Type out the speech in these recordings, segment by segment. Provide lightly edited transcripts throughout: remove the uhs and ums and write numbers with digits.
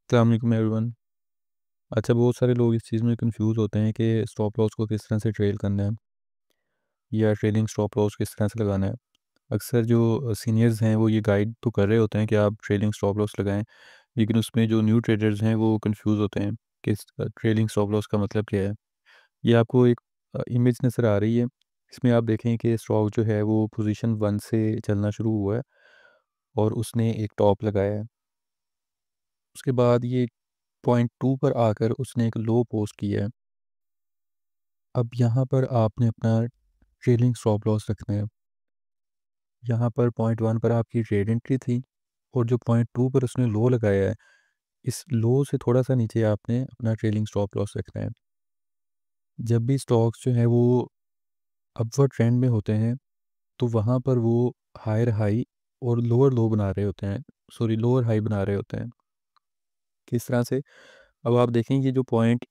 अस्सलाम वालेकुम एवरीवन। अच्छा, बहुत सारे लोग इस चीज़ में कंफ्यूज होते हैं कि स्टॉप लॉस को किस तरह से ट्रेल करना है या ट्रेलिंग स्टॉप लॉस किस तरह से लगाना है। अक्सर जो सीनियर्स हैं वो ये गाइड तो कर रहे होते हैं कि आप ट्रेलिंग स्टॉप लॉस लगाएं, लेकिन उसमें जो न्यू ट्रेडर्स हैं वो कंफ्यूज होते हैं कि ट्रेलिंग स्टॉप लॉस का मतलब क्या है। ये आपको एक इमेज नज़र आ रही है। इसमें आप देखें कि स्टॉक जो है वो पोजीशन 1 से चलना शुरू हुआ है और उसने एक टॉप लगाया है। उसके बाद ये पॉइंट 2 पर आकर उसने एक लो पोस्ट किया है। अब यहाँ पर आपने अपना ट्रेलिंग स्टॉप लॉस रखना है। यहाँ पर पॉइंट 1 पर आपकी ट्रेड एंट्री थी और जो पॉइंट 2 पर उसने लो लगाया है, इस लो से थोड़ा-सा नीचे आपने अपना ट्रेलिंग स्टॉप लॉस रखना है। जब भी स्टॉक्स जो हैं वो अपवर्ड ट्रेंड में होते हैं, तो वहाँ पर वो हायर हाई और लोअर लो बना रहे होते हैं, सॉरी लोअर हाई बना रहे होते हैं। किस तरह से? अब आप देखें ये जो पॉइंट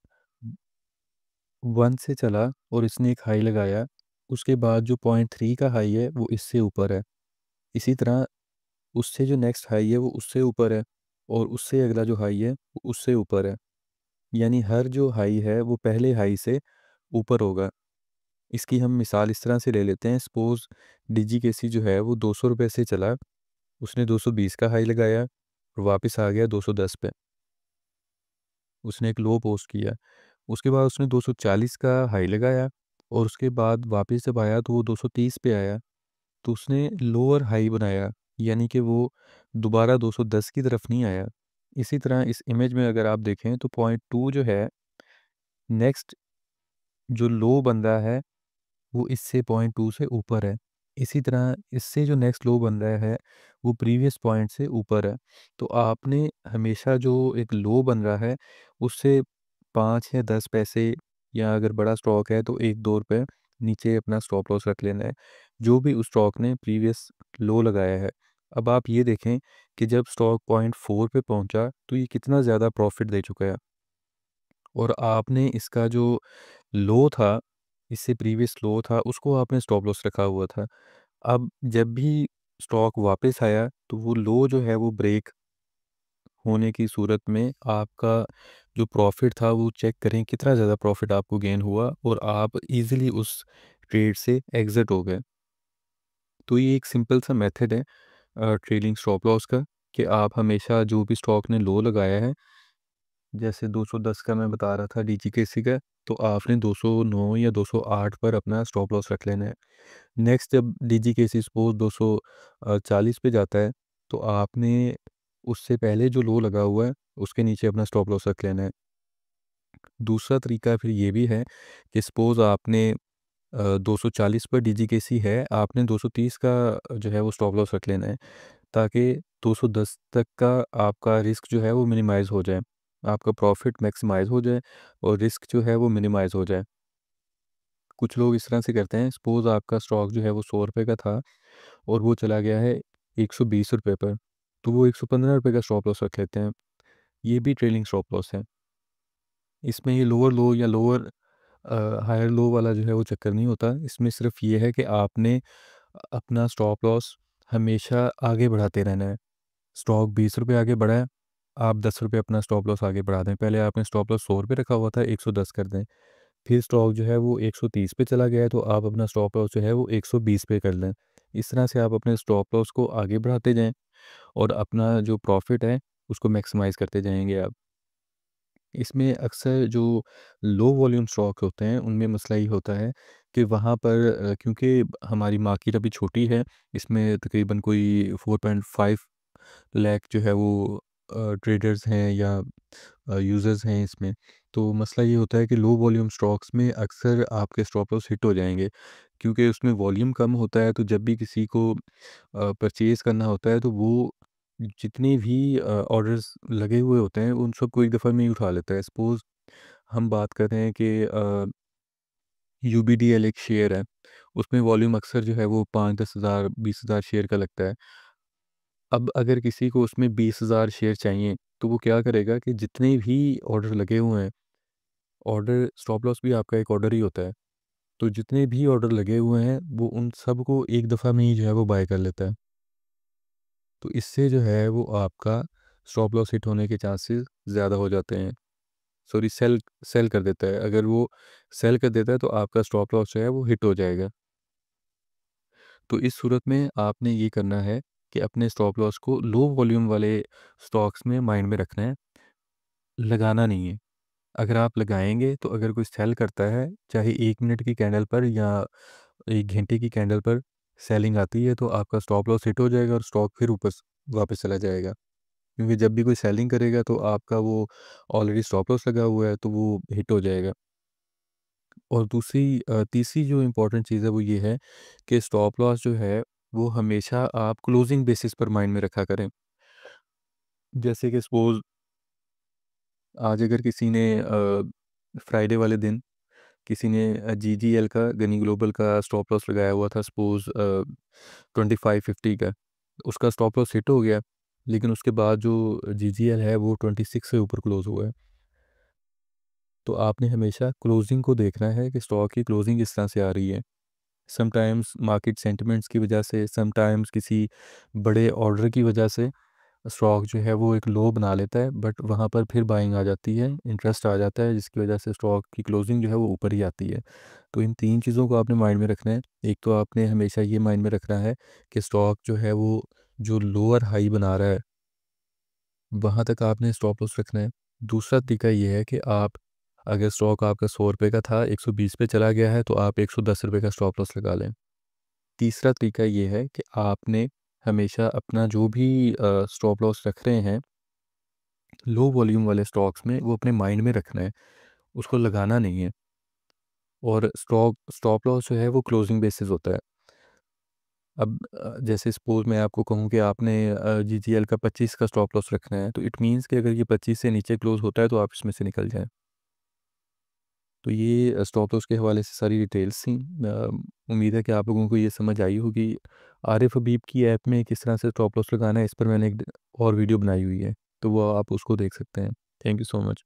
1 से चला और इसने एक हाई लगाया, उसके बाद जो पॉइंट 3 का हाई है वो इससे ऊपर है। इसी तरह उससे जो नेक्स्ट हाई है वो उससे ऊपर है और उससे अगला जो हाई है वो उससे ऊपर है। यानी हर जो हाई है वो पहले हाई से ऊपर होगा। इसकी हम मिसाल इस तरह से ले लेते हैं, सपोज़ डीजीकेसी जो है वो ₹200 से चला, उसने 220 का हाई लगाया और वापस आ गया 210 पे। उसने एक लो पोस्ट किया। उसके बाद उसने 240 का हाई लगाया और उसके बाद वापस जब आया तो वो 230 पे आया। तो उसने लोअर हाई बनाया, यानी कि वो दोबारा 210 की तरफ नहीं आया। इसी तरह इस इमेज में अगर आप देखें तो पॉइंट 2 जो है, नेक्स्ट जो लो बन रहा है वो इससे पॉइंट 2 से ऊपर है। इसी तरह इससे जो नेक्स्ट लो बन रहा है वो प्रीवियस पॉइंट से ऊपर है। तो आपने हमेशा जो एक लो बन रहा है उससे 5 या 10 पैसे, या अगर बड़ा स्टॉक है तो 1-2 रुपए नीचे अपना स्टॉप लॉस रख लेना है, जो भी उस स्टॉक ने प्रीवियस लो लगाया है। अब आप ये देखें कि जब स्टॉक पॉइंट 4 पे पहुंचा तो ये कितना ज़्यादा प्रॉफिट दे चुका है और आपने इसका जो लो था, इससे प्रीवियस लो था, उसको आपने स्टॉप लॉस रखा हुआ था। अब जब भी स्टॉक वापस आया तो वो लो जो है वो ब्रेक होने की सूरत में आपका जो प्रॉफ़िट था वो चेक करें कितना ज़्यादा प्रॉफ़िट आपको गेन हुआ और आप ईज़िली उस ट्रेड से एग्ज़िट हो गए। तो ये एक सिंपल सा मेथड है ट्रेलिंग स्टॉप लॉस का, कि आप हमेशा जो भी स्टॉक ने लो लगाया है, जैसे 210 का मैं बता रहा था डीजीकेसी का, तो आपने 209 या 208 पर अपना स्टॉप लॉस रख लेना है। नेक्स्ट जब डीजीकेसी सपोज़ 240 पे जाता है, तो आपने उससे पहले जो लो लगा हुआ है, उसके नीचे अपना स्टॉप लॉस रख लेना है। दूसरा तरीका फिर ये भी है कि सपोज़ आपने 240 पर डीजीकेसी है, आपने 230 का जो है वो स्टॉप लॉस रख लेना है, ताकि 210 तक का आपका रिस्क जो है वो मिनिमाइज़ हो जाए। आपका प्रॉफ़िट मैक्सिमाइज़ हो जाए और रिस्क जो है वो मिनिमाइज़ हो जाए। कुछ लोग इस तरह से करते हैं, सपोज़ आपका स्टॉक जो है वो ₹100 का था और वो चला गया है ₹120 पर, तो वो ₹115 का स्टॉप लॉस रख लेते हैं। ये भी ट्रेलिंग स्टॉप लॉस है। इसमें ये लोअर लो या लोअर हायर लो वाला जो है वो चक्कर नहीं होता। इसमें सिर्फ़ ये है कि आपने अपना स्टॉप लॉस हमेशा आगे बढ़ाते रहना है। स्टॉक ₹20 आगे बढ़ा है, आप ₹10 अपना स्टॉप लॉस आगे बढ़ा दें। पहले आपने स्टॉप लॉस ₹100 रखा हुआ था, 110 कर दें। फिर स्टॉक जो है वो 130 पे चला गया है, तो आप अपना स्टॉप लॉस जो है वो 120 पे कर लें। इस तरह से आप अपने स्टॉप लॉस को आगे बढ़ाते जाएँ और अपना जो प्रॉफ़िट है उसको मैक्सिमाइज़ करते जाएँगे आप। इसमें अक्सर जो लो वॉल्यूम स्टॉक होते हैं उनमें मसला ये होता है कि वहाँ पर क्योंकि हमारी मार्केट अभी छोटी है, इसमें तकरीबन कोई 4.5 लाख जो है वो ट्रेडर्स हैं या यूज़र्स हैं इसमें। तो मसला ये होता है कि लो वॉल्यूम स्टॉक्स में अक्सर आपके स्टॉप लॉस हिट हो जाएँगे, क्योंकि उसमें वॉल्यूम कम होता है, तो जब भी किसी को परचेज़ करना होता है तो वो जितने भी ऑर्डर्स लगे हुए होते हैं उन सबको एक दफ़ा में ही उठा लेता है। सपोज़ हम बात कर रहे हैं कि यूबीडीएल एक शेयर है, उसमें वॉल्यूम अक्सर जो है वो 5-10 हज़ार 20 हज़ार शेयर का लगता है। अब अगर किसी को उसमें 20,000 शेयर चाहिए, तो वो क्या करेगा कि जितने भी ऑर्डर लगे हुए हैं, ऑर्डर स्टॉप लॉस भी आपका एक ऑर्डर ही होता है। तो जितने भी ऑर्डर लगे हुए हैं, वो उन सबको एक दफ़ा में ही जो है वो बाय कर लेता है। तो इससे जो है वो आपका स्टॉप लॉस हिट होने के चांसेस ज़्यादा हो जाते हैं। सॉरी, सेल सेल कर देता है। अगर वो सेल कर देता है तो आपका स्टॉप लॉस जो है वो हिट हो जाएगा। तो इस सूरत में आपने ये करना है कि अपने स्टॉप लॉस को लो वॉल्यूम वाले स्टॉक्स में माइंड में रखना है, लगाना नहीं है। अगर आप लगाएँगे तो अगर कोई सेल करता है, चाहे 1 मिनट की कैंडल पर या 1 घंटे की कैंडल पर सेलिंग आती है, तो आपका स्टॉप लॉस हिट हो जाएगा और स्टॉक फिर ऊपर वापस चला जाएगा। क्योंकि जब भी कोई सेलिंग करेगा तो आपका वो ऑलरेडी स्टॉप लॉस लगा हुआ है, तो वो हिट हो जाएगा। और तीसरी जो इम्पोर्टेंट चीज़ है वो ये है कि स्टॉप लॉस जो है वो हमेशा आप क्लोजिंग बेसिस पर माइंड में रखा करें। जैसे कि सपोज़ आज अगर किसी ने फ्राइडे वाले दिन किसी ने जीजीएल का, गनी ग्लोबल का स्टॉप लॉस लगाया हुआ था सपोज़ 2550 का, उसका स्टॉप लॉस हिट हो गया, लेकिन उसके बाद जो जीजीएल है वो 26 से ऊपर क्लोज़ हुआ है। तो आपने हमेशा क्लोजिंग को देखना है कि स्टॉक की क्लोजिंग किस तरह से आ रही है। समटाइम्स मार्केट सेंटिमेंट्स की वजह से, समटाइम्स किसी बड़े ऑर्डर की वजह से स्टॉक जो है वो एक लो बना लेता है, बट वहाँ पर फिर बाइंग आ जाती है, इंटरेस्ट आ जाता है, जिसकी वजह से स्टॉक की क्लोजिंग जो है वो ऊपर ही आती है। तो इन 3 चीज़ों को आपने माइंड में रखना है। एक तो आपने हमेशा ये माइंड में रखना है कि स्टॉक जो है वो जो लोअर हाई बना रहा है, वहाँ तक आपने स्टॉप लॉस रखना है। दूसरा तरीका ये है कि आप, अगर स्टॉक आपका ₹100 का था, 120 पे चला गया है, तो आप ₹110 का स्टॉप लॉस लगा लें। तीसरा तरीका ये है कि आपने हमेशा अपना जो भी स्टॉप लॉस रख रहे हैं, लो वॉल्यूम वाले स्टॉक्स में, वो अपने माइंड में रखना है, उसको लगाना नहीं है। और स्टॉप लॉस जो है वो क्लोजिंग बेसिस होता है। अब जैसे सपोज़ मैं आपको कहूँ कि आपने जीजीएल का 25 का स्टॉप लॉस रखना है, तो इट मीन्स कि अगर ये 25 से नीचे क्लोज़ होता है तो आप इसमें से निकल जाएँ। तो ये स्टॉप लॉस के हवाले से सारी डिटेल्स थी। उम्मीद है कि आप लोगों को ये समझ आई होगी। आरिफ हबीब की ऐप में किस तरह से स्टॉप लॉस लगाना है, इस पर मैंने एक और वीडियो बनाई हुई है, तो वो आप उसको देख सकते हैं। Thank you so much.